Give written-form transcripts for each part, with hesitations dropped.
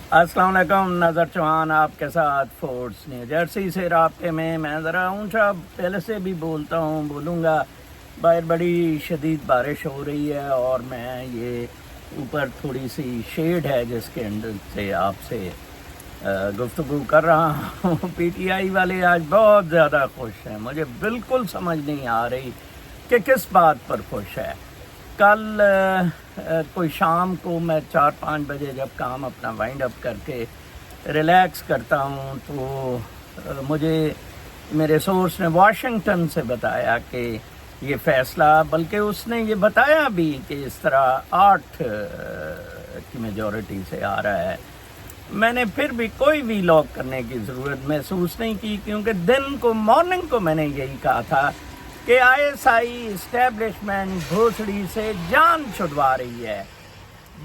अस्सलाम वालेकुम। नज़र चौहान आपके साथ फोर्ट्स न्यू जर्सी से रब्ते में। मैं ज़रा ऊँचा पहले से भी बोलूँगा। बाहर बड़ी शदीद बारिश हो रही है और मैं ये ऊपर थोड़ी सी शेड है जिसके अंदर से आपसे गुफ्तगू कर रहा हूँ। पीटीआई वाले आज बहुत ज़्यादा खुश हैं। मुझे बिल्कुल समझ नहीं आ रही कि किस बात पर खुश है। कल कोई शाम को मैं 4-5 बजे जब काम अपना वाइंड अप करके रिलैक्स करता हूँ तो मुझे मेरे सोर्स ने वाशिंगटन से बताया कि ये फ़ैसला, बल्कि उसने ये बताया भी कि इस तरह 8 की मेजॉरिटी से आ रहा है। मैंने फिर भी कोई भी लॉक करने की ज़रूरत महसूस नहीं की, क्योंकि दिन को मॉर्निंग को मैंने यही कहा था कि आईएसआई इस्टेब्लिशमेंट भोसड़ी से जान छुड़वा रही है।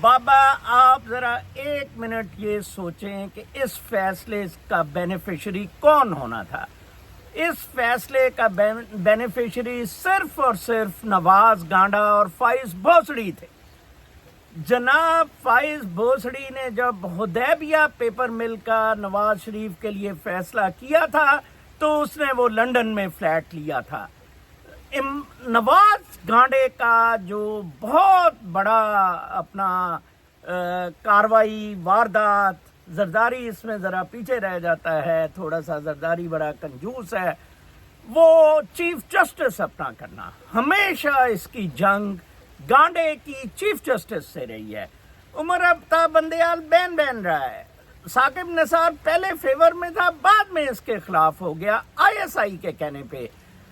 बाबा आप ज़रा 1 मिनट ये सोचें कि इस फैसले का बेनिफिशरी कौन होना था। इस फैसले का बेनिफिशरी सिर्फ और सिर्फ नवाज गांडा और फाइज भोसड़ी थे। जनाब फाइज भोसड़ी ने जब हुदैबिया पेपर मिल का नवाज शरीफ के लिए फैसला किया था तो उसने वो लंदन में फ्लैट लिया था। नवाज गांडे का जो बहुत बड़ा अपना कार्रवाई वारदात, जरदारी इसमें ज़रा पीछे रह जाता है, थोड़ा सा जरदारी बड़ा कंजूस है, वो चीफ जस्टिस अपना करना। हमेशा इसकी जंग गांडे की चीफ जस्टिस से रही है। उमर अब्ता बंदयाल बैन रहा है। साकिब निसार पहले फेवर में था, बाद में इसके खिलाफ हो गया आईएसआई के कहने पे।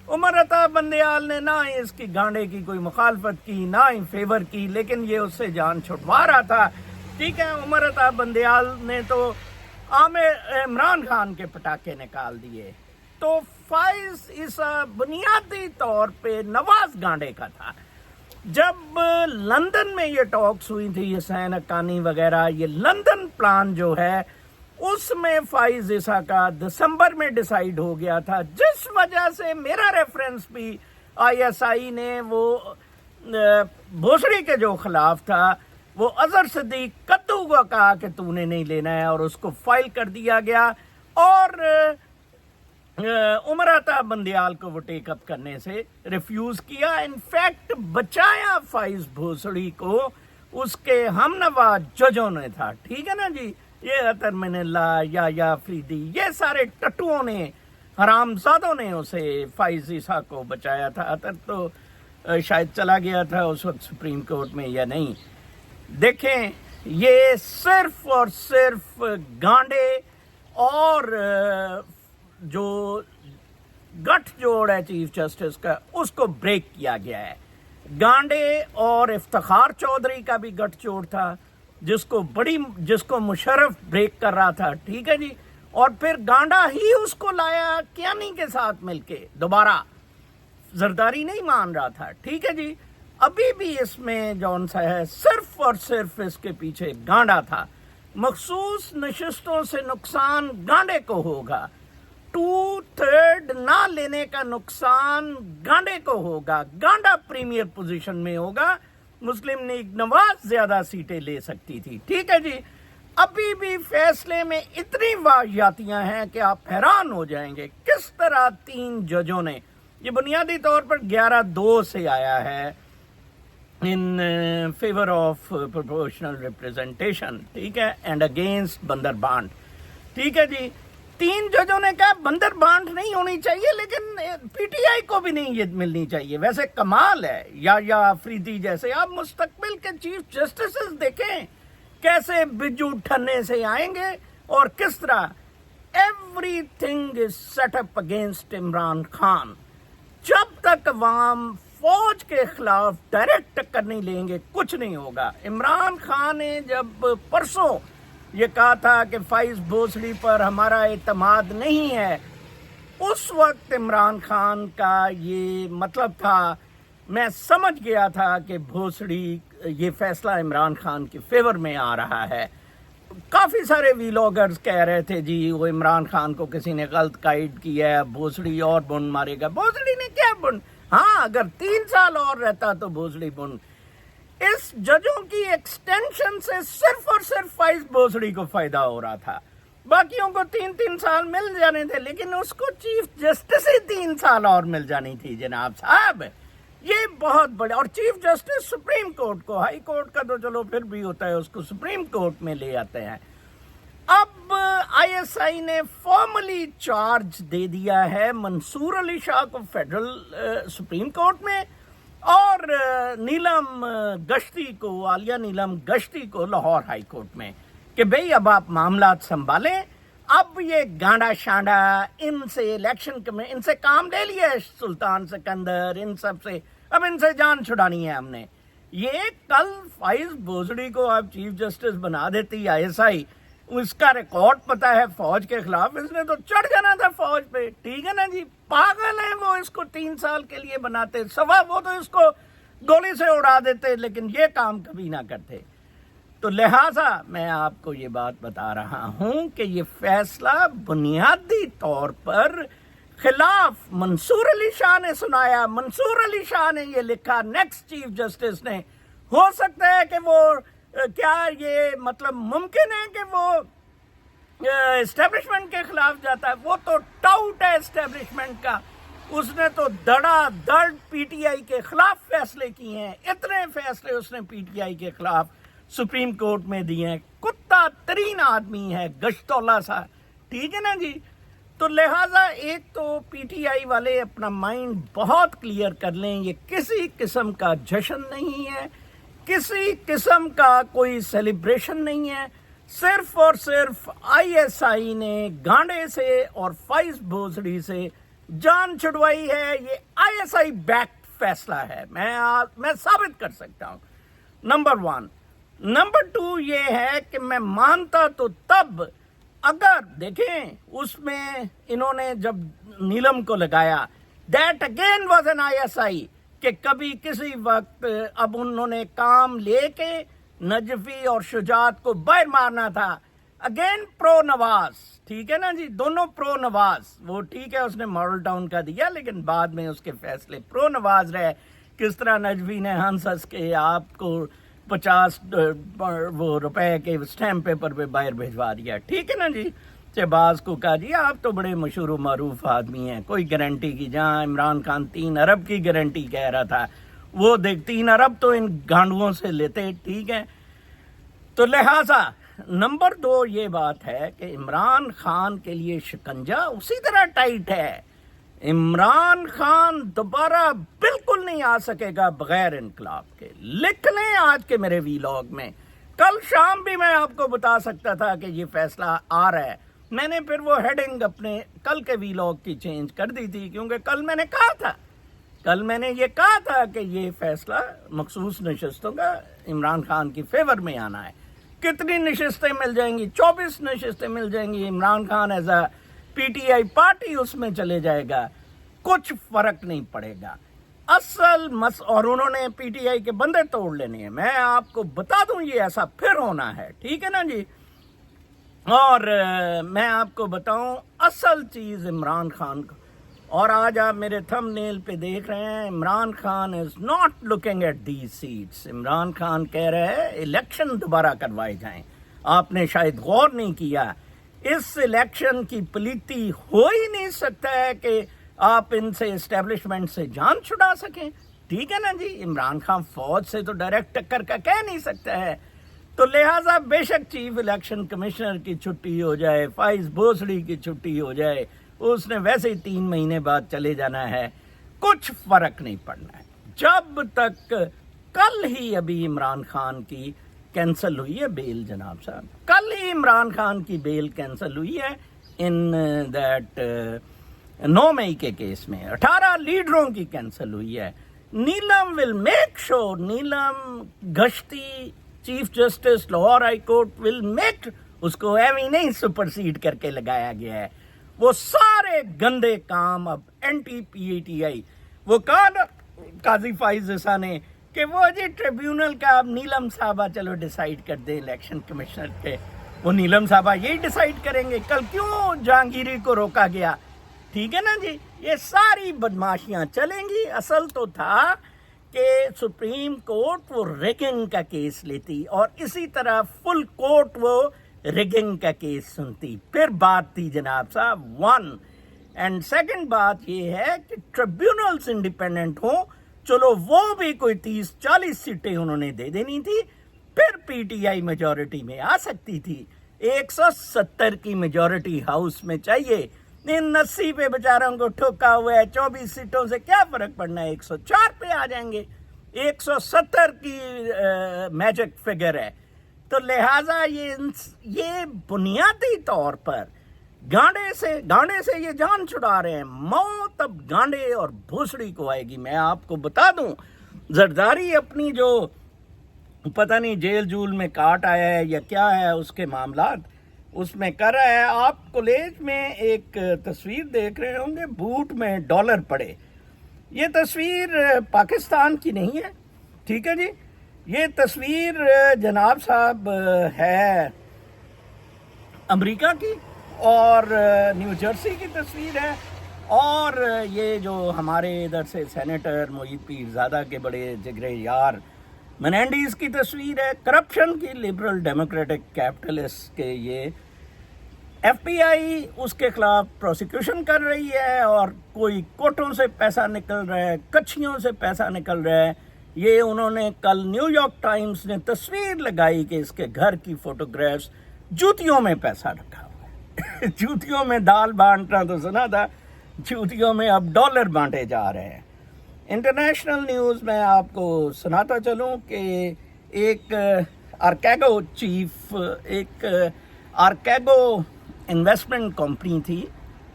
उमर अता बंदयाल ने ना ही इसकी गांडे की कोई मुखालफत की ना ही फेवर की, लेकिन ये उससे जान छुड़वा रहा था। ठीक है, उमर अता बंदयाल ने तो इमरान खान के पटाखे निकाल दिए। तो फाइज इस बुनियादी तौर पे नवाज गांडे का था। जब लंदन में ये टॉक्स हुई थी, हुसैन हक्कानी वगैरह, ये लंदन प्लान जो है उसमें फाइज ईसा का दिसंबर में डिसाइड हो गया था, जिस वजह से मेरा रेफरेंस भी आईएसआई ने वो भोसड़ी के जो खिलाफ था वो अजहर सिद्दीक कद्दू को कहा कि तूने नहीं लेना है और उसको फाइल कर दिया गया और उमर अता बंदयाल को वो टेकअप करने से रिफ्यूज किया। इनफैक्ट बचाया फाइज भोसड़ी को उसके हमनवा जजों ने था। ठीक है ना जी, ये अतर मिनल्ला या अफरीदी, ये सारे टट्टुओं ने, हरामजादों ने उसे फाइज ईसा को बचाया था। अतर तो शायद चला गया था उस वक्त सुप्रीम कोर्ट में या नहीं। देखें, ये सिर्फ और सिर्फ गांडे और जो गठजोड़ है चीफ जस्टिस का उसको ब्रेक किया गया है। गांडे और इफ्तिखार चौधरी का भी गठजोड़ था जिसको मुशर्रफ ब्रेक कर रहा था। ठीक है जी, और फिर गांडा ही उसको लाया कियानी के साथ मिलके दोबारा। जरदारी नहीं मान रहा था। ठीक है जी, अभी भी इसमें जौन सा है सिर्फ और सिर्फ इसके पीछे गांडा था। मखसूस नशिस्तों से नुकसान गांडे को होगा, 2/3 ना लेने का नुकसान गांडे को होगा। गांडा प्रीमियर पोजीशन में होगा, मुस्लिम लीग नवाज ज्यादा सीटें ले सकती थी। ठीक है जी, अभी भी फैसले में इतनी वाहियातियां हैं कि आप हैरान हो जाएंगे किस तरह 3 जजों ने, ये बुनियादी तौर पर 11-2 से आया है in favour of proportional representation, ठीक है, एंड अगेंस्ट बंदरबांट। ठीक है जी, 3 जजों ने कहा बंदरबांट नहीं होनी चाहिए, लेकिन पीटीआई को भी नहीं ये मिलनी चाहिए। वैसे कमाल है, या अफरीदी जैसे आप मुस्तकबिल के चीफ जस्टिस देखें कैसे बिजू ठन्ने से आएंगे और किस तरह everything is set up against Imran Khan. जब तक अवाम फौज के खिलाफ डायरेक्ट टक्कर नहीं लेंगे कुछ नहीं होगा। इमरान खान ने जब परसों ये कहा था कि फाइज भोसड़ी पर हमारा एतमाद नहीं है, उस वक्त इमरान खान का ये मतलब था, मैं समझ गया था कि भोसड़ी ये फैसला इमरान खान के फेवर में आ रहा है। काफ़ी सारे वीलॉगर्स कह रहे थे जी वो इमरान खान को किसी ने गलत गाइड किया है, भोसड़ी और बुन मारेगा। भोसड़ी ने क्या बुन, हाँ अगर 3 साल और रहता तो भोसड़ी बुन। इस जजों की एक्सटेंशन से सिर्फ और सिर्फ फाइज बोसड़ी को फायदा हो रहा था, बाकियों को 3-3 साल मिल जाने थे, लेकिन उसको चीफ जस्टिस ही 3 साल और मिल जानी थी जनाब साहब। ये बहुत बड़े, और चीफ जस्टिस सुप्रीम कोर्ट को, हाई कोर्ट का तो चलो फिर भी होता है, उसको सुप्रीम कोर्ट में ले आते हैं। अब आईएसआई ने फॉर्मली चार्ज दे दिया है मंसूर अली शाह को फेडरल सुप्रीम कोर्ट में, और नीलम गश्ती को, आलिया नीलम गश्ती को लाहौर हाई कोर्ट में, कि भाई अब आप मामला संभालें। अब ये गांडा शांडा इनसे इनसे काम ले लिया है, सुल्तान सिकंदर इन सब से, अब इनसे जान छुड़ानी है हमने। ये कल फाइज बोसड़ी को आप चीफ जस्टिस बना देती आईएसआई, उसका रिकॉर्ड पता है फौज के खिलाफ, इसने तो चढ़ जाना था फौज पे, ठीक है ना जी। पागल है वो, इसको 3 साल के लिए बनाते, सवा वो तो इसको गोली से उड़ा देते, लेकिन ये काम कभी ना करते। तो लिहाजा मैं आपको ये बात बता रहा हूं कि ये फैसला बुनियादी तौर पर खिलाफ मंसूर अली शाह ने सुनाया। मंसूर अली शाह ने ये लिखा, नेक्स्ट चीफ जस्टिस ने। हो सकता है कि वो क्या ये मतलब मुमकिन है कि वो एस्टेब्लिशमेंट के खिलाफ जाता है? वो तो टाउट है एस्टेब्लिशमेंट का, उसने तो धड़ाधड़ पीटीआई के खिलाफ फैसले किए हैं, इतने फैसले उसने पीटीआई के खिलाफ सुप्रीम कोर्ट में दिए हैं। कुत्ता तरीन आदमी है, गश्तौला सा, ठीक है ना जी। तो लिहाजा एक तो पीटीआई वाले अपना माइंड बहुत क्लियर कर लें, ये किसी किस्म का जश्न नहीं है, किसी किस्म का कोई सेलिब्रेशन नहीं है। सिर्फ और सिर्फ आईएसआई ने गांडे से और फाइज बोसड़ी से जान छुड़वाई है। ये आईएसआई बैक्ड फैसला है, मैं साबित कर सकता हूं। नंबर 1। नंबर 2 ये है कि मैं मानता तो तब, अगर देखें उसमें इन्होंने जब नीलम को लगाया, that again was an ISI, कि कभी किसी वक्त अब उन्होंने काम लेके नजफी और शुजात को बाहर मारना था। अगेन प्रो नवाज, ठीक है ना जी, दोनों प्रो नवाज। वो ठीक है उसने मॉडल टाउन का दिया, लेकिन बाद में उसके फैसले प्रो नवाज रहे। किस तरह नजफी ने हंस के आपको 50 वो रुपए के स्टैम्प पेपर पे बाहर भिजवा दिया, ठीक है ना जी। शहबाज को कहा जी आप तो बड़े मशहूर मारूफ आदमी हैं, कोई गारंटी की, जहाँ इमरान खान 3 अरब की गारंटी कह रहा था, वो देख 3 अरब तो इन गांडुओं से लेते, ठीक है। तो लिहाजा नंबर 2 ये बात है कि इमरान खान के लिए शिकंजा उसी तरह टाइट है। इमरान खान दोबारा बिल्कुल नहीं आ सकेगा बगैर इनकलाब के। लिख लें आज के मेरे वीलॉग में, कल शाम भी मैं आपको बता सकता था कि ये फैसला आ रहा है। मैंने फिर वो हेडिंग अपने कल के वीलॉग की चेंज कर दी थी, क्योंकि कल मैंने ये कहा था कि ये फैसला मखसूस नशिस्तों का इमरान खान की फेवर में आना है। कितनी नशिस्तें मिल जाएंगी? 24 नशिस्तें मिल जाएंगी। Imran Khan as a PTI party उसमें चले जाएगा, कुछ फर्क नहीं पड़ेगा। और उन्होंने पीटीआई के बंदे तोड़ लेने हैं। मैं आपको बता दूं ये ऐसा फिर होना है, ठीक है ना जी। और मैं आपको बताऊं असल चीज इमरान खान को, और आज आप मेरे थंबनेल पे देख रहे हैं, Imran Khan is not looking at these seats. Imran Khan कह रहे हैं इलेक्शन दोबारा करवाए जाएं। आपने शायद गौर नहीं किया, इस इलेक्शन की पलीती हो ही नहीं सकता है कि आप इनसे एस्टेब्लिशमेंट से जान छुड़ा सकें, ठीक है ना जी। इमरान खान फौज से तो डायरेक्ट टक्कर का कह नहीं सकता है। तो लिहाजा बेशक चीफ इलेक्शन कमिश्नर की छुट्टी हो जाए, फाइज बोसड़ी की छुट्टी हो जाए, उसने वैसे ही 3 महीने बाद चले जाना है, कुछ फर्क नहीं पड़ना है। जब तक कल ही अभी इमरान खान की कैंसिल हुई है बेल, जनाब साहब, कल ही इमरान खान की बेल कैंसिल हुई है इन दैट 9 मई के केस में। 18 लीडरों की कैंसिल हुई है। नीलम विल मेक श्योर, नीलम गश्ती chief justice Lahore high court will make, उसको एवं नहीं सुपरसीड करके लगाया गया है। वो सारे गंदे काम अब एंटी पीटीआई, वो कहा ना काजी फाइज ईसा ने कि वो जी ट्रिब्यूनल का अब नीलम साहबा चलो डिसाइड कर दे इलेक्शन कमिश्नर पे, वो नीलम साहबा यही डिसाइड करेंगे। कल क्यों जहांगीरी को रोका गया, ठीक है ना जी। ये सारी बदमाशियां चलेंगी। असल तो था کہ سپریم کورٹ وہ ریگنگ کا کیس لیتی اور اسی طرح فل کورٹ وہ ریگنگ کا کیس سنتی. پھر بات تھی جناب صاحب 1 اینڈ سیکنڈ بات یہ ہے کہ ٹریبیونلز انڈیپینڈنٹ ہوں, چلو وہ بھی کوئی 30-40 سیٹیں انہوں نے دے دینی تھی, پھر پی ٹی آئی میجورٹی میں آ سکتی تھی. 170 کی میجورٹی ہاؤس میں چاہیے, 80 پہ بیچاروں کو ٹھوکا ہوا ہے, 24 سیٹوں سے کیا فرق پڑنا ہے, 104 پہ آ جائیں گے. 170 کی میجک فگر ہے. تو لہٰذا یہ بنیادی طور پر گانڈے سے یہ جان چھڑا رہے ہیں. موت اب گانڈے اور بھوسڑی کو آئے گی. میں آپ کو بتا دوں, زرداری اپنی جو پتہ نہیں جیل جول میں کاٹ آیا ہے یا کیا ہے اس کے معاملات اس میں کر رہا ہے. آپ کالج میں ایک تصویر دیکھ رہے ہوں گے, بوٹ میں ڈالر پڑے. یہ تصویر پاکستان کی نہیں ہے, ٹھیک ہے جی. یہ تصویر جناب صاحب ہے امریکہ کی اور نیو جرسی کی تصویر ہے. اور یہ جو ہمارے ادھر سے سینیٹر معید پیرزادہ کے بڑے جگرے یار منینڈیز کی تصویر ہے. کرپشن کی, لبرل ڈیموکریٹک کیپٹلسٹ کے یہ ایف بی آئی اس کے خلاف پروسیکیوشن کر رہی ہے اور کوئی کوٹوں سے پیسہ نکل رہا ہے, کچھیوں سے پیسہ نکل رہا ہے. یہ انہوں نے کل نیو یارک ٹائمز نے تصویر لگائی کہ اس کے گھر کی فوٹوگرافس, جوتیوں میں پیسہ رکھا ہوا ہے. جوتیوں میں دال بانٹنا تو سنا تھا, جوتیوں میں اب ڈالر بانٹے جا رہے ہیں. انٹرنیشنل نیوز میں آپ کو سناتا چلوں کہ ایک آرکیگو چیف, ایک آرکیگو انویسٹمنٹ کمپنی تھی,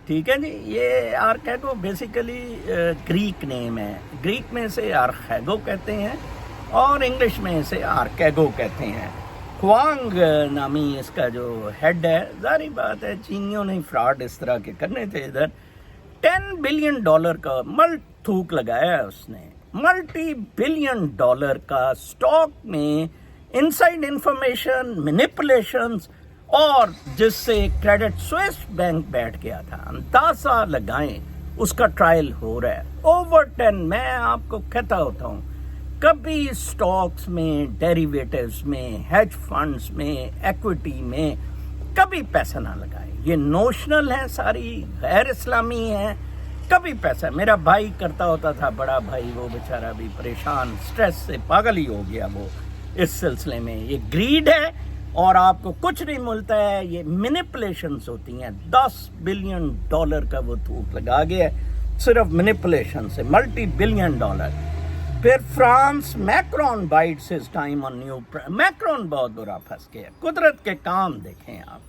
ٹھیک ہے جی. یہ آرکیگو بیسیکلی گریک نیم ہے, گریک میں سے آرکیگو کہتے ہیں اور انگلش میں اسے آرکیگو کہتے ہیں. خوانگ نامی اس کا جو ہیڈ ہے. ظاہری بات ہے چینیوں نے فراڈ اس طرح کے کرنے تھے. ادھر $10 بلین کا تھوک لگایا ہے اس نے, $multi billion کا اسٹاک میں انسائڈ انفارمیشن, مینیپولیشنز, اور جس سے کریڈٹ سوئس بینک بیٹھ گیا تھا. اندازہ لگائیں اس کا ٹرائل ہو رہا ہے. اوور 10. میں آپ کو کہتا ہوتا ہوں کبھی اسٹاکس میں, ڈیریویٹیوز میں, ہیج فنڈز میں, ایکویٹی میں کبھی پیسہ نہ لگائیں. یہ نوشنل ہیں, ساری غیر اسلامی ہیں. کبھی پیسہ, میرا بھائی کرتا ہوتا تھا, بڑا بھائی, وہ بیچارہ بھی پریشان, سٹریس سے پاگل ہی ہو گیا وہ اس سلسلے میں. یہ گریڈ ہے اور آپ کو کچھ نہیں ملتا ہے. یہ مینیپولیشنز ہوتی ہیں. $10 بلین کا وہ تھوک لگا گیا صرف مینیپولیشن سے, $multi billion. پھر France, Macron bites his time on new. Macron بہت برا پھنس گیا. قدرت کے کام دیکھیں آپ,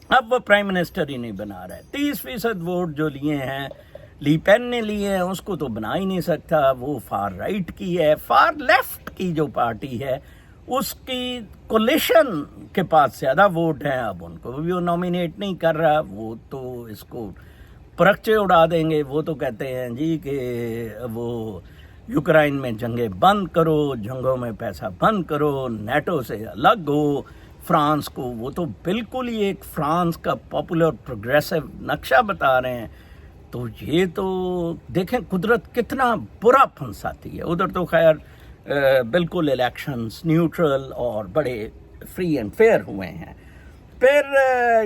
اب وہ پرائم منسٹر ہی نہیں بنا رہا ہے. 30% ووٹ جو لیے ہیں, لی پین نے لیے ہیں, اس کو تو بنا ہی نہیں سکتا. وہ فار رائٹ کی ہے. فار لیفٹ کی جو پارٹی ہے اس کی کولیشن کے پاس زیادہ ووٹ ہیں. اب ان کو بھی وہ نامینیٹ نہیں کر رہا. وہ تو اس کو پرکچے اڑا دیں گے. وہ تو کہتے ہیں جی کہ وہ یوکرائن میں جنگیں بند کرو, جنگوں میں پیسہ بند کرو, نیٹو سے الگ ہو. فرانس کو وہ تو بالکل ہی ایک فرانس کا پاپولر پروگریسو نقشہ بتا رہے ہیں. تو یہ تو دیکھیں قدرت کتنا برا پھنساتی ہے. ادھر تو خیر بالکل الیکشنز نیوٹرل اور بڑے فری اینڈ فیئر ہوئے ہیں. پھر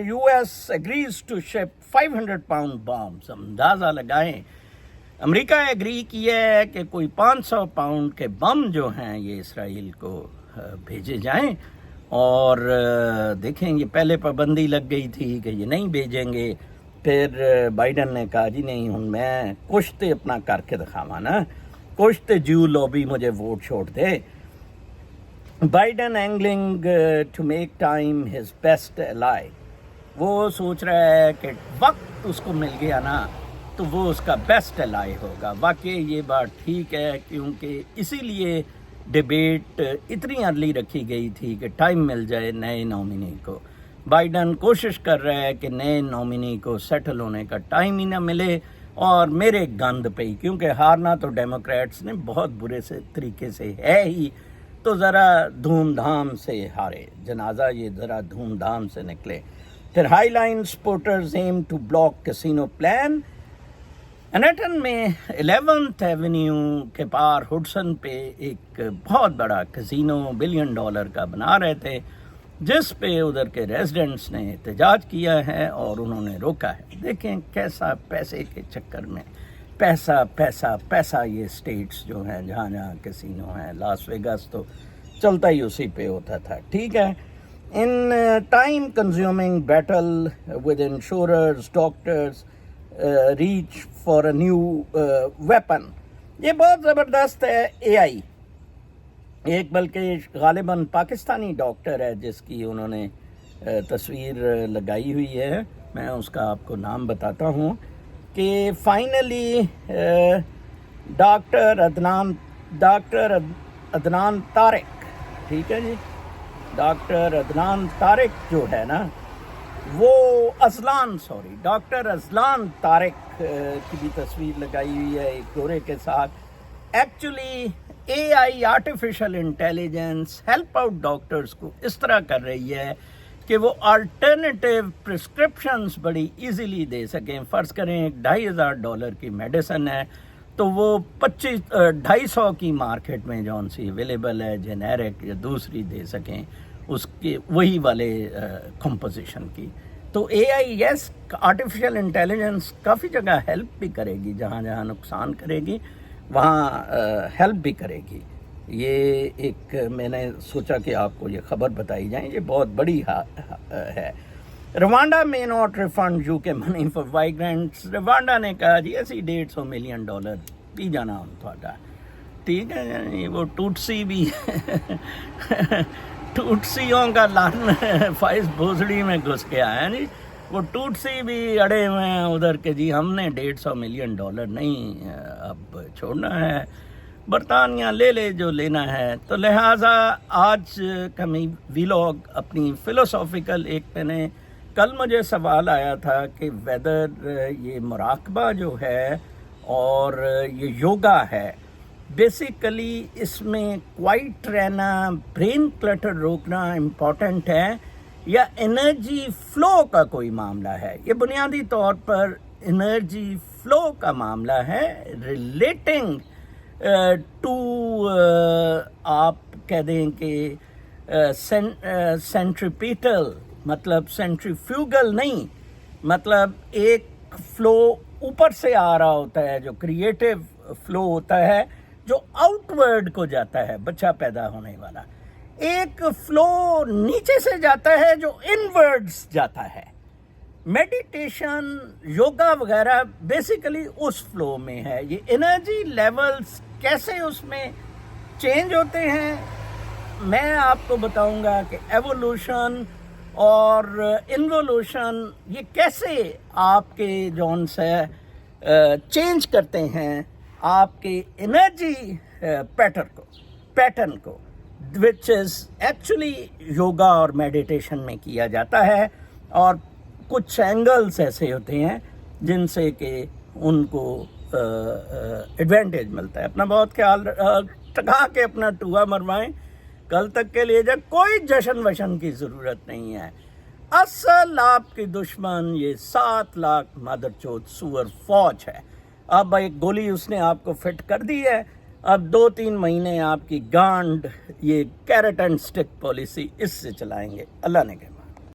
U S agrees to ship 500 pound bombs. اندازہ لگائیں امریکہ ایگری کیا ہے کہ کوئی 500 پاؤنڈ کے بم جو ہیں یہ اسرائیل کو بھیجے جائیں. اور دیکھیں یہ پہلے پابندی لگ گئی تھی کہ یہ نہیں بھیجیں گے. پھر بائیڈن نے کہا جی نہیں, ہوں میں کچھ تو اپنا کر کے دکھاواں نا, کچھ تو جیو لوبی مجھے ووٹ چھوڑ دے. Biden angling to make time his best ally. وہ سوچ رہا ہے کہ وقت اس کو مل گیا نا تو وہ اس کا بیسٹ الائی ہوگا. واقعی یہ بات ٹھیک ہے, کیونکہ اسی لیے ڈیبیٹ اتنی ارلی رکھی گئی تھی کہ ٹائم مل جائے نئے نامینی کو. بائیڈن کوشش کر رہا ہے کہ نئے نامینی کو سیٹل ہونے کا ٹائم ہی نہ ملے, اور میرے گند پہ ہی, کیونکہ ہارنا تو ڈیموکریٹس نے بہت برے سے طریقے سے ہے ہی, تو ذرا دھوم دھام سے ہارے. جنازہ یہ ذرا دھوم دھام سے نکلے. پھر High Line supporters aim to block casino plan. Manhattan में 11th एवेन्यू के पार हुडसन पे एक बहुत बड़ा कज़िनो $1 बिलियन का बना रहे थे, जिस पे उधर के रेजिडेंट्स ने एहतजाज किया है और उन्होंने रोका है। देखें कैसा पैसे के चक्कर में पैसा पैसा पैसा ये स्टेट्स जो हैं जहाँ जहाँ कैसीनो है, लास वेगास तो चलता ही उसी पे होता था, ठीक है। In time consuming battle with insurers, doctors, reach for a new weapon, ये बहुत ज़बरदस्त है। AI एक बल्कि गालिबन पाकिस्तानी डॉक्टर है जिसकी उन्होंने तस्वीर लगाई हुई है, मैं उसका आपको नाम बताता हूँ कि फाइनली डॉक्टर अदनान तारिक, ठीक है जी, डॉक्टर अदनान तारिक जो है ना, वो डॉक्टर अजलान तारिक की भी तस्वीर लगाई हुई है एक गोरे के साथ। Actually AI artificial intelligence help out doctors को इस तरह कर रही है कि वो अल्टरनेटिव प्रिस्क्रिप्शंस बड़ी इजीली दे सकें। फ़र्ज़ करें $2,500 की मेडिसिन है तो वो 250 की मार्केट में जौन सी अवेलेबल है जेनेरिक या दूसरी दे सकें उसके वही वाले कंपोजिशन की। तो AI यस आर्टिफिशियल इंटेलिजेंस काफ़ी जगह हेल्प भी करेगी, जहाँ जहाँ नुकसान करेगी वहाँ हेल्प भी करेगी। ये एक मैंने सोचा कि आपको ये खबर बताई जाए, ये बहुत बड़ी है। रवांडा में not refund UK money for migrants. Rwanda ने कहा जी असी $150 मिलियन भी जाना हम थोड़ा, ठीक है। वो टूटसी भी टूटसियों का लान फाइज भोसड़ी में घुस के आया नहीं, वो टूटसी भी अड़े हुए हैं उधर के जी हमने $150 मिलियन नहीं अब छोड़ना है, बरतानिया ले ले जो लेना है। तो लिहाजा आज का व्लॉग अपनी फ़िलोसॉफ़िकल एक मैंने कल मुझे सवाल आया था कि वेदर ये मुराकबा जो है और ये योगा है बेसिकली इसमें क्वाइट रहना, ब्रेन क्लटर रोकना इम्पॉर्टेंट है या एनर्जी फ़्लो का कोई मामला है। ये बुनियादी तौर पर एनर्जी फ़्लो का मामला है रिलेटिंग टू आप कह दें कि सेंट्रीपिटल मतलब सेंट्रीफ्यूगल नहीं, मतलब एक फ़्लो ऊपर से आ रहा होता है जो क्रिएटिव फ़्लो होता है जो आउटवर्ड को जाता है बच्चा पैदा होने वाला, एक फ़्लो नीचे से जाता है जो इनवर्ड्स जाता है। मेडिटेशन योगा वगैरह बेसिकली उस फ्लो में है। ये एनर्जी लेवल्स कैसे उसमें चेंज होते हैं मैं आपको बताऊंगा कि एवोल्यूशन और इन्वोल्यूशन ये कैसे आपके जौन से चेंज करते हैं आपके एनर्जी पैटर्न को विच इज़ एक्चुअली योगा और मेडिटेशन में किया जाता है। और कुछ एंगल्स ऐसे होते हैं जिनसे कि उनको एडवांटेज मिलता है। अपना बहुत ख्याल टका के अपना टूआ मरवाएं, कल तक के लिए जब कोई जश्न वशन की ज़रूरत नहीं है। असल आपकी दुश्मन ये 7 लाख मदरचोद सुअर फौज है। अब एक गोली उसने आपको फिट कर दी है, अब 2-3 महीने आपकी गांड ये कैरेट एंड स्टिक पॉलिसी इससे चलाएंगे। अल्लाह ने कहा।